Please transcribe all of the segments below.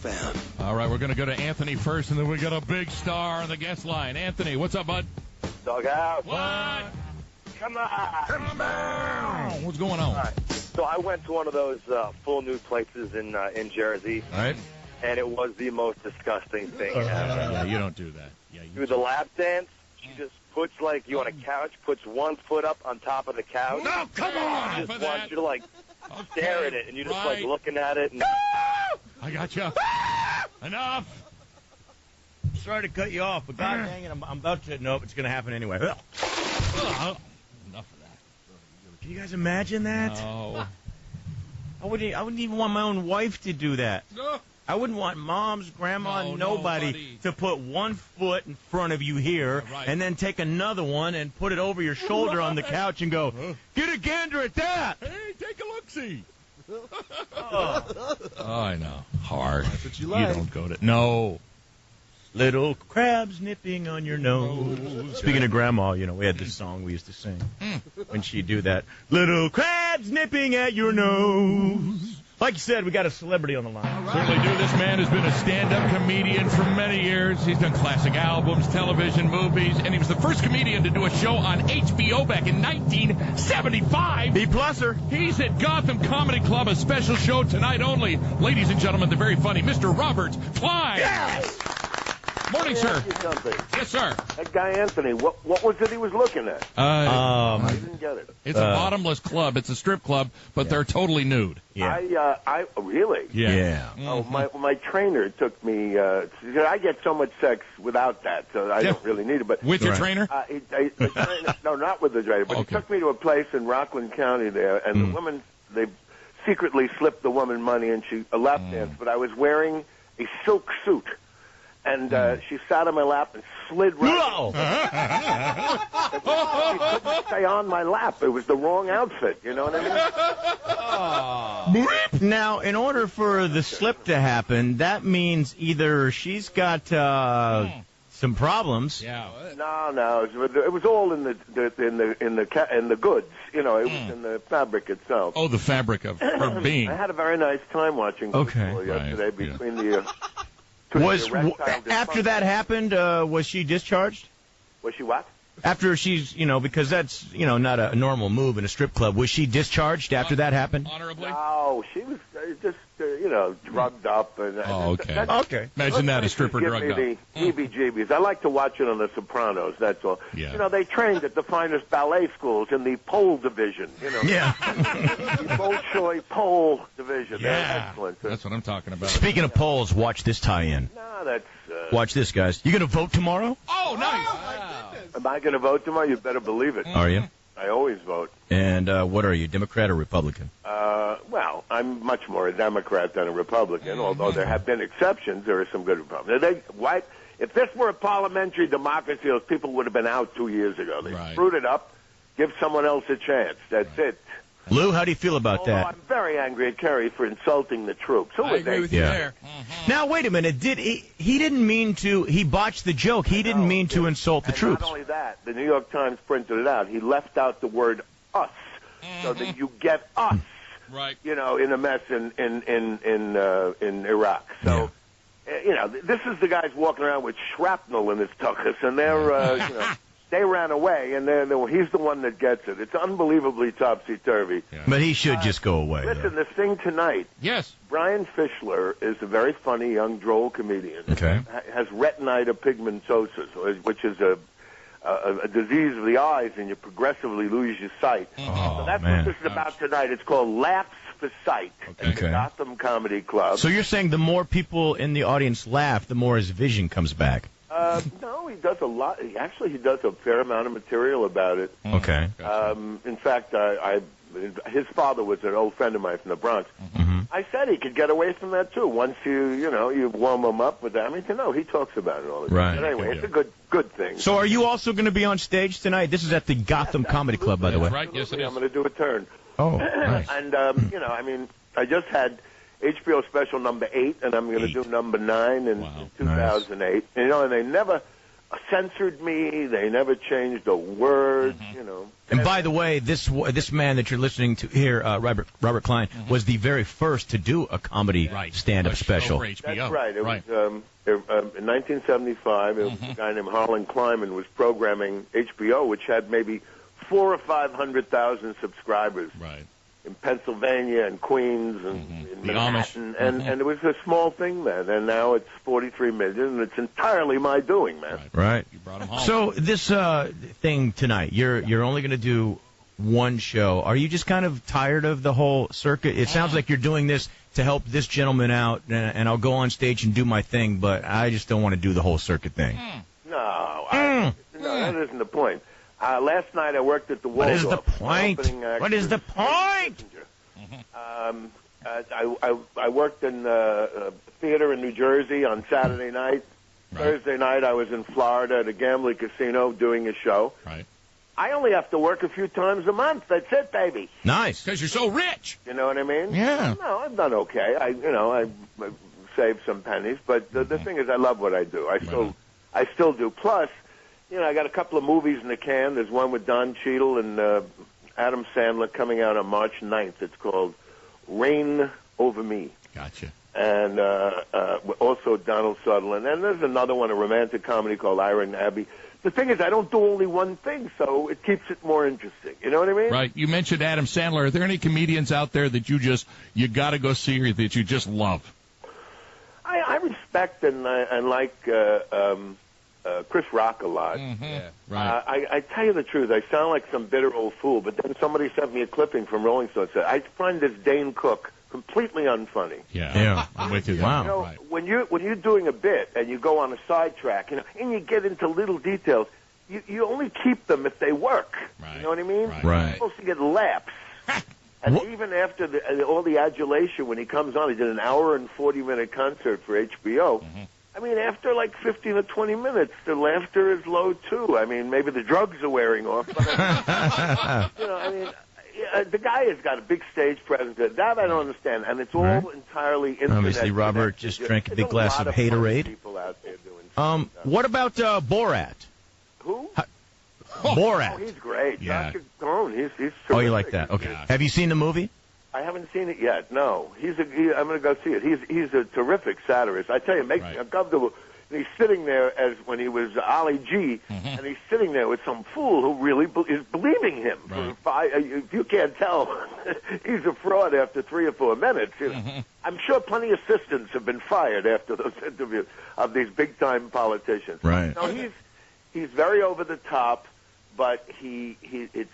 FM. All right, we're going to go to Anthony first, and then we got a big star on the guest line. Anthony, what's up, bud? Dog out. What? Come on. What's going on? All right. So I went to one of those full nude places in Jersey. All right. And it was the most disgusting thing ever. Yeah, you don't do that. Yeah, Do the lap dance. She just puts, like, you on a couch, puts one foot up on top of the couch. No, come on! She just wants you to, like, stare at it, and you're just, like, looking at it. And I got you. Enough. Sorry to cut you off, but God dang it, I'm about to. Nope, it's going to happen anyway. Enough of that. Can you guys imagine that? No. I wouldn't even want my own wife to do that. No. I wouldn't want moms, grandma, nobody to put one foot in front of you here and then take another one and put it over your shoulder on the couch and go, get a gander at that. Hey, take a look-see. Oh, I know. Hard. That's what you like. You don't go to... No. Little crabs nipping on your nose. Speaking of grandma, you know, we had this song we used to sing when she'd do that. Little crabs nipping at your nose. Like you said, we got a celebrity on the line. Right. Certainly do. This man has been a stand-up comedian for many years. He's done classic albums, television, movies, and he was the first comedian to do a show on HBO back in 1975. B-pluser. He's at Gotham Comedy Club, a special show tonight only. Ladies and gentlemen, the very funny Mr. Robert Klein. Yes! Morning, sir. Yes, sir. that guy Anthony, what was it he was looking at? I didn't get it. It's a bottomless club. It's a strip club, but they're totally nude. Yeah. I really? Yeah. Oh, my trainer took me. I get so much sex without that, so I don't really need it. But with your trainer? The trainer? No, not with the trainer. But he took me to a place in Rockland County there, and the woman, they secretly slipped the woman money, and she lap danced. But I was wearing a silk suit. And she sat on my lap and slid right. She couldn't stay on my lap. It was the wrong outfit. You know what I mean? Now, in order for the slip to happen, that means either she's got some problems. Yeah. No. It was all in the goods. You know, it was in the fabric itself. Oh, the fabric of her being. I had a very nice time watching football yesterday between the. After that happened, was she discharged? Was she what? After she's, because that's, not a normal move in a strip club. Was she discharged after that happened? Honorably? No, she was just, drugged up. And, okay. Okay. Imagine that, a stripper drugged up. The heebie-jeebies. I like to watch it on The Sopranos, that's all. Yeah. They trained at the finest ballet schools in the pole division. Yeah. The Bolshoi pole division. Yeah. They're excellent. That's what I'm talking about. Speaking of polls, watch this tie-in. No, that's... Watch this, guys. You going to vote tomorrow? Oh, nice. Wow. Am I going to vote tomorrow? You better believe it. Are you? I always vote. And what are you, Democrat or Republican? Well, I'm much more a Democrat than a Republican, although there have been exceptions. There are some good Republicans. If this were a parliamentary democracy, those people would have been out 2 years ago. They screwed it up. Give someone else a chance. That's it. Lou, how do you feel about that? I'm very angry at Kerry for insulting the troops. I agree with you there. Now, wait a minute. He didn't mean to. He botched the joke. He didn't mean to insult the troops. Not only that, the New York Times printed it out. He left out the word us, so that you get us, in a mess in Iraq. So, this is the guys walking around with shrapnel in his tuchus, and they're, they ran away, and he's the one that gets it. It's unbelievably topsy-turvy. Yeah. But he should just go away. Listen, this thing tonight. Yes. Brian Fischler is a very funny young droll comedian. Okay. Has retinitis pigmentosa, which is a disease of the eyes, and you progressively lose your sight. Oh, so that's man. what this is about tonight. It's called Laughs for Sight at the Gotham Comedy Club. So you're saying the more people in the audience laugh, the more his vision comes back? No, he does a lot. Actually, he does a fair amount of material about it. Okay. In fact, his father was an old friend of mine from the Bronx. Mm-hmm. I said he could get away from that too once you warm him up with that. I mean, he talks about it all the time. Right. But anyway, it's a good thing. So are you also going to be on stage tonight? This is at the Gotham Comedy Club, by the way. Right. Yes, it is. I'm going to do a turn. Oh, nice. And I just had HBO special number 8, and I'm going to do number 9 in 2008. Nice. And they never censored me. They never changed a word, you know. And by the way, this man that you're listening to here, Robert Klein, was the very first to do a comedy stand-up special. That's right. It was in 1975. It was a guy named Harlan Kleiman was programming HBO, which had maybe 400,000 or 500,000 subscribers. Right. In Pennsylvania and Queens and in Manhattan, and it was a small thing then, and now it's 43 million, and it's entirely my doing, man. Right. You brought him home. So this thing tonight, you're only going to do one show. Are you just kind of tired of the whole circuit? It sounds like you're doing this to help this gentleman out, and I'll go on stage and do my thing, but I just don't want to do the whole circuit thing. No, that isn't the point. Last night I worked at the Waldorf. What is the point? What is the point? I worked in theater in New Jersey on Saturday night. Right. Thursday night I was in Florida at a gambling casino doing a show. Right. I only have to work a few times a month. That's it, baby. Nice. Because you're so rich. You know what I mean? Yeah. No, I've done okay. I saved some pennies, but the thing is I love what I do. I still do. Plus, I got a couple of movies in the can. There's one with Don Cheadle and Adam Sandler coming out on March 9th. It's called Reign Over Me. Gotcha. And also Donald Sutherland. And there's another one, a romantic comedy called Iron Abbey. The thing is, I don't do only one thing, so it keeps it more interesting. You know what I mean? Right. You mentioned Adam Sandler. Are there any comedians out there that you got to go see or that you just love? I respect and like Chris Rock a lot. Yeah, right. I tell you the truth, I sound like some bitter old fool, but then somebody sent me a clipping from Rolling Stone. Said I find this Dane Cook completely unfunny. Yeah, I'm with you. Wow. Right. When you're doing a bit and you go on a sidetrack, and you get into little details, you only keep them if they work. Right. You know what I mean? Right. You're supposed to get laughs. And even after all the adulation, when he comes on, he did an hour and 40-minute concert for HBO. I mean, after like 15 or 20 minutes, the laughter is low, too. I mean, maybe the drugs are wearing off. But the guy has got a big stage presence. That I don't understand. And it's all entirely internet. Obviously, Robert just drank a big glass of Haterade. People out there doing what about Borat? Who? Borat. Oh, he's great. Yeah. Dr. Cohn, he's terrific. Oh, you like that? Okay. Yeah. Have you seen the movie? I haven't seen it yet. No, I'm going to go see it. He's a terrific satirist. I tell you, it makes me uncomfortable. And he's sitting there as when he was Ali G, and he's sitting there with some fool who really is believing him. Right. If you can't tell, he's a fraud after 3 or 4 minutes. I'm sure plenty of assistants have been fired after those interviews of these big-time politicians. Right. No, he's very over the top, but it's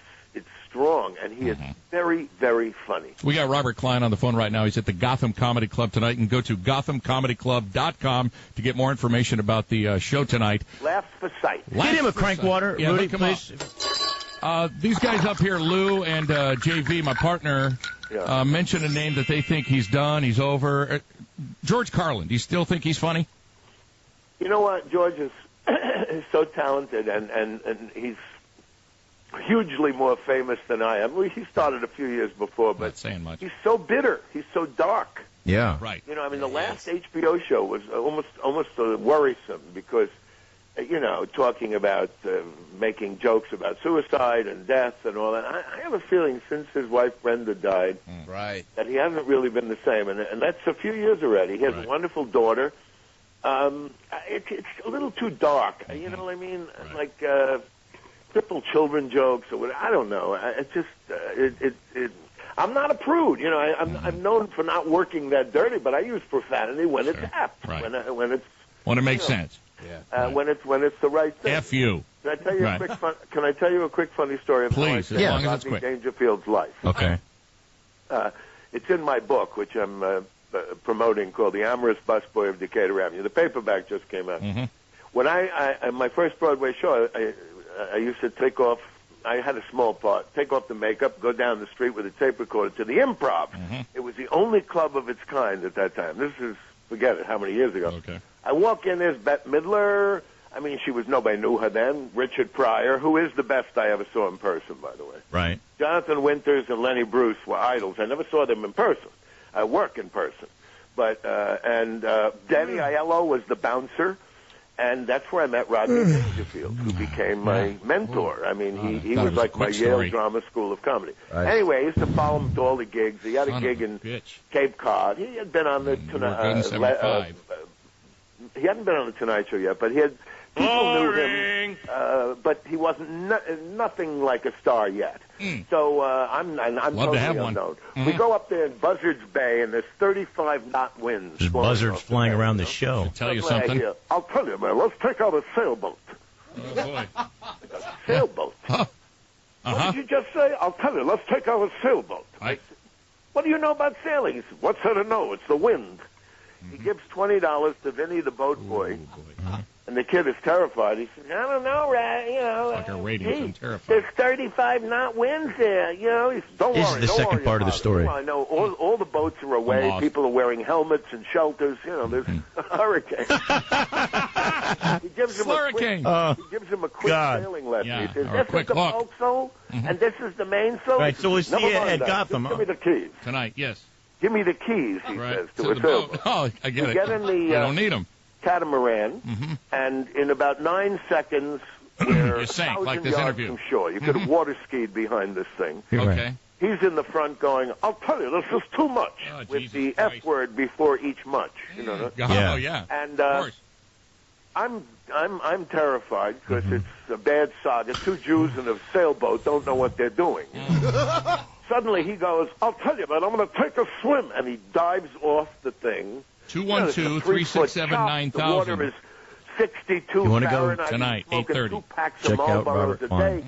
strong, and he is very, very funny. We got Robert Klein on the phone right now. He's at the Gotham Comedy Club tonight. And go to GothamComedyClub.com to get more information about the show tonight. Laughs for sight. Get him a crank water, yeah, Rudy, come please. These guys up here, Lou and JV, my partner, mentioned a name that they think he's done, he's over. George Carlin, do you still think he's funny? You know what? George is so talented, and he's hugely more famous than I am. Well, he started a few years before, but Not saying much. He's so bitter. He's so dark. Yeah. Right. You know, I mean, the last HBO show was almost worrisome because, talking about making jokes about suicide and death and all that. I have a feeling since his wife Brenda died, that he hasn't really been the same, and that's a few years already. He has a wonderful daughter. It's a little too dark. You know what I mean? Like crippled children jokes or whatever. I don't know. I'm not a prude. I'm known for not working that dirty, but I use profanity when it's apt. Right. When it makes sense. Yeah. When it's the right thing. F you. Can I tell you Can I tell you a quick funny story? Please, as long as it's quick. Dangerfield's life. Okay. It's in my book, which I'm promoting, called The Amorous Busboy of Decatur Avenue. The paperback just came out. When I my first Broadway show, I used to take off. I had a small part. Take off the makeup, go down the street with a tape recorder to the Improv. It was the only club of its kind at that time. This is, forget it, how many years ago. Okay. I walk in, there's Bette Midler. I mean, nobody knew her then. Richard Pryor, who is the best I ever saw in person, by the way. Right. Jonathan Winters and Lenny Bruce were idols. I never saw them in person. I work in person. But, Danny Aiello was the bouncer. And that's where I met Rodney Dangerfield, who became my mentor. I mean, he was like my Yale Drama School of Comedy. Right. Anyway, I used to follow him to all the gigs. He had a gig in Cape Cod. He had been on the he hadn't been on the Tonight Show yet, but he had people knew him, but he wasn't nothing like a star yet. So I'm totally unknown. We go up there in Buzzards Bay, and there's 35 knot winds. There's buzzards flying around the show. Tell you something. I'll tell you, man. Let's take out a sailboat. Oh boy. Sailboat. What did you just say? I'll tell you. Let's take out a sailboat. What do you know about sailing? He said, what's there to know? It's the wind. He gives $20 to Vinny the boat boy. And the kid is terrified. He says, I don't know, you know. Like a radio, I'm terrified. There's 35 knot winds there. You know, he says, don't worry. This is the second part of the story. I know all the boats are away. People are wearing helmets and shelters. You know, there's a hurricane. He gives him a quick sailing lesson. Yeah, he says, this is the forecastle, and this is the mainsail. Right, so we'll see you at Gotham. Give me the keys. Tonight, yes. Give me the keys, he says, to a sailboat. Oh, I get it. Get in the, I don't need them. Catamaran, and in about 9 seconds, we're you sank, 1,000 like this yards interview. from shore. You could have water skied behind this thing. Okay. He's in the front going, I'll tell you, this is too much, with Jesus the Christ. F word before each much. You know? Oh, yeah. And of course. I'm terrified because it's a bad saga. Two Jews in a sailboat don't know what they're doing. Suddenly he goes, I'll tell you, but I'm going to take a swim. And he dives off the thing. 212-367-9000. The water is 62 You want to go Fahrenheit. tonight, 8:30. Check out Robert Klein.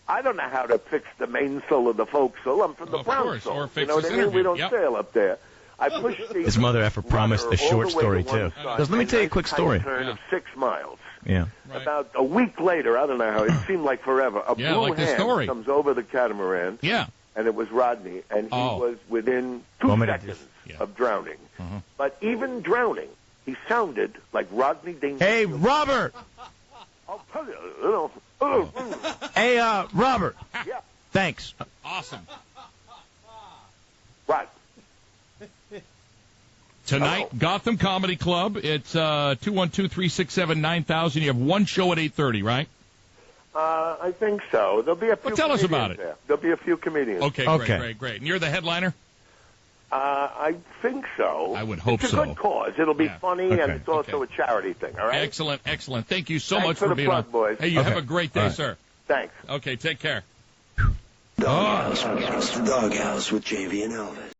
I don't know how to fix the mainsail of the forecastle. I'm from the Brownsville. Or fix you know what I mean? We don't sail up there. I pushed the His mother ever promised the short story, too. Because let me tell you a quick story. Turn of 6 miles. Yeah. Right. About a week later, I don't know how, it seemed like forever, a blue like the hand story. comes over the catamaran. Yeah. And it was Rodney, and he was within 2 seconds of drowning. But even drowning, he sounded like Rodney Dangerfield. Hey, Robert! I'll tell you, Hey, Robert. Yeah. Thanks. Awesome. Right. Tonight, Gotham Comedy Club. It's 212-367-9000. You have one show at 8:30, right? I think so. There'll be a few. Well, tell us about it. There. There'll be a few comedians. Okay, great. And you're the headliner? I think so. I would hope so. It's a good cause. It'll be funny, and it's also a charity thing, all right? Excellent. Thank you so Thanks much for being plug, on. boys. Hey, you have a great day, sir. Thanks. Okay, take care. Doghouse with JV and Elvis.